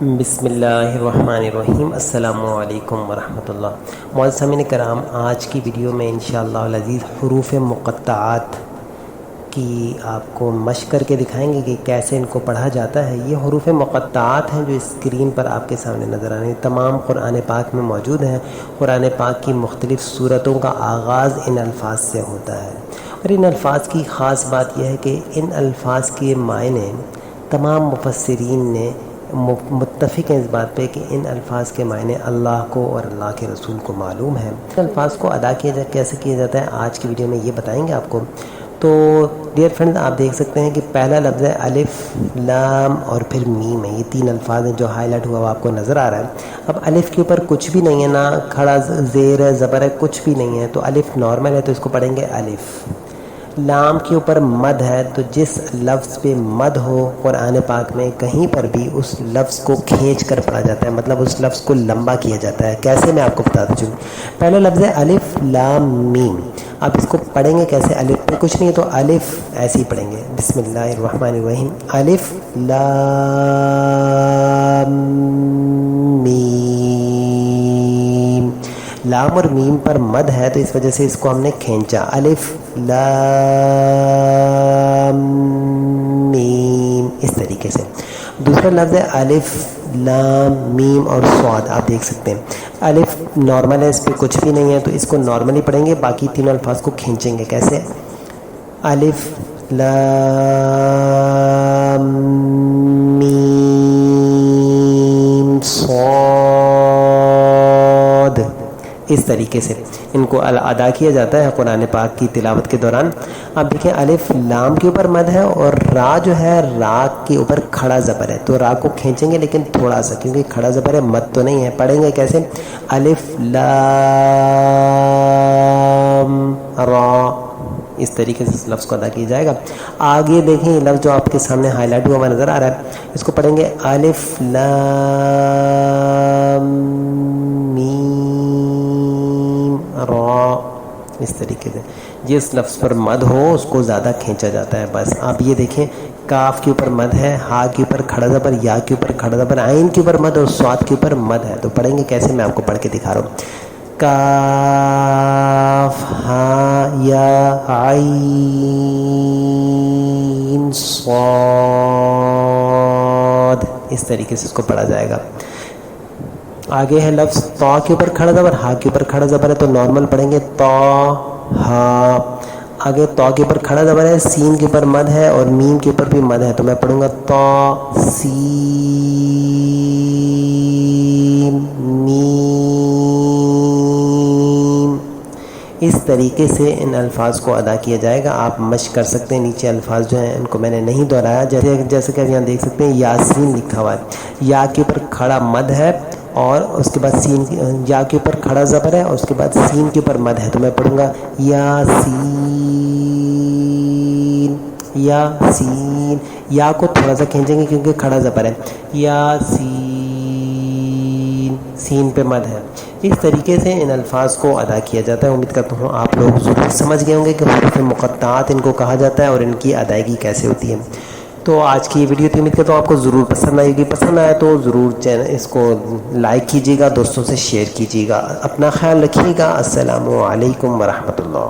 بسم اللہ الرحمن الرحیم۔ السلام علیکم ورحمۃ اللہ۔ معزز سامعین کرام، آج کی ویڈیو میں انشاءاللہ العزیز حروف مقطعات کی آپ کو مشق کر کے دکھائیں گے کہ کیسے ان کو پڑھا جاتا ہے۔ یہ حروف مقطعات ہیں جو اسکرین پر آپ کے سامنے نظر آ رہے ہیں، تمام قرآن پاک میں موجود ہیں۔ قرآن پاک کی مختلف صورتوں کا آغاز ان الفاظ سے ہوتا ہے، اور ان الفاظ کی خاص بات یہ ہے کہ ان الفاظ کے معنی تمام مفسرین نے متفق ہیں اس بات پہ کہ ان الفاظ کے معنی اللہ کو اور اللہ کے رسول کو معلوم ہے۔ ان الفاظ کو ادا کیسے کیا جاتا ہے آج کی ویڈیو میں یہ بتائیں گے آپ کو۔ تو ڈیئر فرینڈ، آپ دیکھ سکتے ہیں کہ پہلا لفظ ہے الف، لام اور پھر میم ہے۔ یہ تین الفاظ ہیں جو ہائی لائٹ ہوا آپ کو نظر آ رہا ہے۔ اب الف کے اوپر کچھ بھی نہیں ہے، نہ کھڑا زیر ہے، زبر ہے، کچھ بھی نہیں ہے، تو الف نارمل ہے، تو اس کو پڑھیں گے الف۔ لام کے اوپر مد ہے، تو جس لفظ پہ مد ہو قرآن پاک میں کہیں پر بھی اس لفظ کو کھینچ کر پڑھا جاتا ہے، مطلب اس لفظ کو لمبا کیا جاتا ہے۔ کیسے، میں آپ کو بتا دوں۔ پہلا لفظ ہے الف لام میم۔ آپ اس کو پڑھیں گے کیسے؟ الف پہ کچھ نہیں ہے تو الف ایسے ہی پڑھیں گے، بسم اللہ الرحمن الرحیم، الف لام میم۔ لام اور میم پر مد ہے تو اس وجہ سے اس کو ہم نے کھینچا، الف لام میم، اس طریقے سے۔ دوسرا لفظ ہے الف لام میم اور صاد۔ آپ دیکھ سکتے ہیں الف نارمل ہے، اس پہ کچھ بھی نہیں ہے، تو اس کو نارملی پڑھیں گے، باقی تینوں الفاظ کو کھینچیں گے۔ کیسے؟ الف لام میم صاد، اس طریقے سے ان کو ادا کیا جاتا ہے قرآن پاک کی تلاوت کے دوران۔ اب دیکھیں، الف لام کے اوپر مد ہے اور را جو ہے را کے اوپر کھڑا زبر ہے، تو را کو کھینچیں گے لیکن تھوڑا سا، کیونکہ کھڑا زبر ہے، مد تو نہیں ہے۔ پڑھیں گے کیسے؟ الف لام را، اس طریقے سے اس لفظ کو ادا کیا جائے گا۔ آگے دیکھیں، یہ لفظ جو آپ کے سامنے ہائی لائٹ ہوا نظر آ رہا ہے، اس کو پڑھیں گے الف لام را، اس طریقے سے۔ جس لفظ پر مد ہو اس کو زیادہ کھینچا جاتا ہے، بس۔ آپ یہ دیکھیں، کاف کے اوپر مد ہے، ہا کے اوپر کھڑا زبر، یا کے اوپر کھڑا زبر، عین کے اوپر مد اور صاد کے اوپر مد ہے، تو پڑھیں گے کیسے؟ میں آپ کو پڑھ کے دکھا رہا ہوں۔ کاف ہا یا عین صاد، اس طریقے سے اس کو پڑھا جائے گا۔ آگے ہے لفظ طا کے اوپر کھڑا زبر، ہا کے اوپر کھڑا زبر ہے، تو نارمل پڑھیں گے طا ہا۔ آگے طا کے اوپر کھڑا زبر ہے، سین کے اوپر مد ہے اور میم کے اوپر بھی مد ہے، تو میں پڑھوں گا طا سین میم۔ اس طریقے سے ان الفاظ کو ادا کیا جائے گا۔ آپ مشق کر سکتے ہیں، نیچے الفاظ جو ہیں ان کو میں نے نہیں دہرایا، جیسے کہ یہاں دیکھ سکتے ہیں یاسین لکھا ہوا ہے، یا کے اوپر کھڑا مد ہے اور اس کے بعد سین، یا کے اوپر کھڑا زبر ہے اور اس کے بعد سین کے اوپر مد ہے، تو میں پڑھوں گا یاسین، یاسین۔ یا کو تھوڑا سا کھینچیں گے کیونکہ کھڑا زبر ہے، یاسین، سین پہ مد ہے۔ اس طریقے سے ان الفاظ کو ادا کیا جاتا ہے۔ امید کرتا ہوں آپ لوگ ضرور سمجھ گئے ہوں گے کہ حروف مقطعات ان کو کہا جاتا ہے اور ان کی ادائیگی کیسے ہوتی ہے۔ تو آج کی ویڈیو کی امید کرتا ہوں آپ کو ضرور پسند آئے گی۔ پسند آیا تو ضرور اس کو لائک کیجیے گا، دوستوں سے شیئر کیجیے گا۔ اپنا خیال رکھیے گا۔ السلام علیکم ورحمۃ اللہ۔